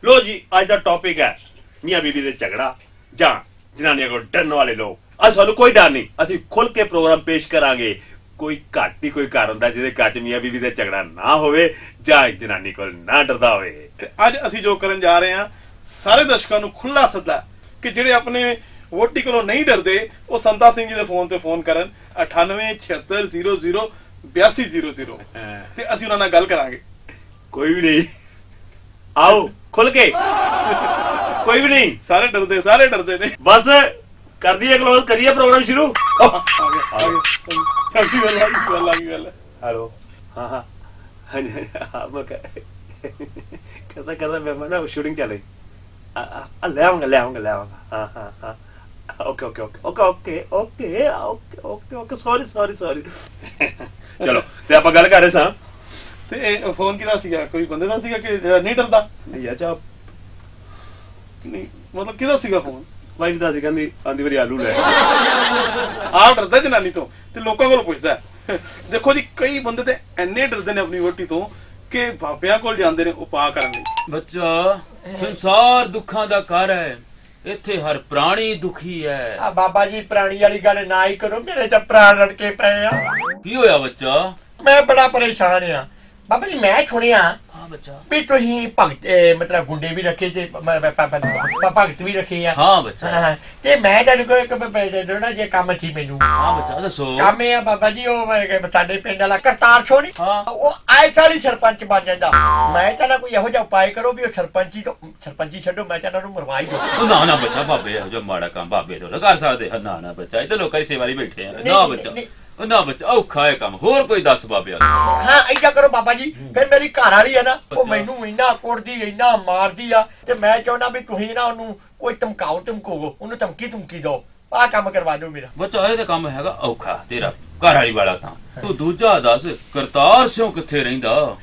लो जी अज का टॉपिक है मियां बीवी दे झगड़ा जां जनानियां को डरन वाले लोग। अस सानू कोई डर नहीं, असीं खुल के प्रोग्राम पेश करांगे। कोई घट ही कोई घर हुंदा जिहदे घर च मियां बीवी दे झगड़ा ना होवे जां जनानी कोल ना डरदा होवे। अज असीं जो करन जा रहे हैं सारे दर्शकों नूं खुला सद्दा कि जिहड़े अपने वोटी कोलों नहीं डरदे वो संता सिंह जी दे फोन करन 9876008200 ते असीं उन्हां नाल गल करांगे। कोई भी नहीं, आओ खुल के कोई भी नहीं, सारे डरदे ने। बस कर दिए क्लोज, करिए प्रोग्राम शुरू। हेलो हाँ हाँ हाँ जी हाँ मैं कहता मैं ना शूटिंग चले ले आऊंगा हाँ हाँ हाँ okay okay okay okay okay okay okay okay okay sorry चलो ते आप गल कर रहे सा ते फोन किदा सीगा, कोई बंदे दा सीगा कि नहीं डरदा? नहीं अच्छा नहीं मतलब किदा सीगा फोन? वाइफ दा सी, कहंदी आंदी वारी आलू ले आप डरदा जनानी तो ते लोकां कोल पुछदा। देखो जी कई बंदे ते इन्ने डरदे ने अपनी वोटी तो कि बाबियां कोल जांदे ने उपाय करन लई। बच्चा संसार दुखां दा घर है, इत्थे हर प्राणी दुखी है। बाबा जी प्राणी वाली गल ना ही करो, मेरे तो प्राण रड़के पे आ। की होया बच्चा? मैं बड़ा परेशान हाँ बाबा जी। मैं सुनिया हाँ बच्चा भी तुसीं भगत मतलब गुंडे भी रखे ते भगत भी रखे आ। हाँ बच्चा ते मैं तेरे को एक ना जे काम सी मैनू। हाँ बच्चा दसो। काम है बाबा जी वो साडे पिंड वाला करतार छोड़ी वो आए साल ही सरपंच बन जाता। मैं चाहना कोई यहो जिहा उपाय करो भी सरपंची छड्डो, मैं चाहना उन्हें मरवा ही दो। ना ना बच्चा बाबे जो माड़ा काम बाबे तो कर सकते। ना ना बच्चा इधर लोग सेवा ही बैठे हैं। ना बच्चा ना बच्चा औखा है काम, होर कोई दस बाबे। हाँ ऐसा करो बाबा जी, फिर मेरी घर वाली है ना वो मैनू इन्ना कुटदी इन्ना मारदी आ ते मैं चाहना भी तुसीं ना उन्होंने कोई धमकाओ उन्होंने धमकी दो, आ काम करवा दो मेरा। बच्चा ये काम हैगा औखा तेरा घर वाली वाला काम। तू दूजा दस करतार सिंह कित्थे रहिंदा?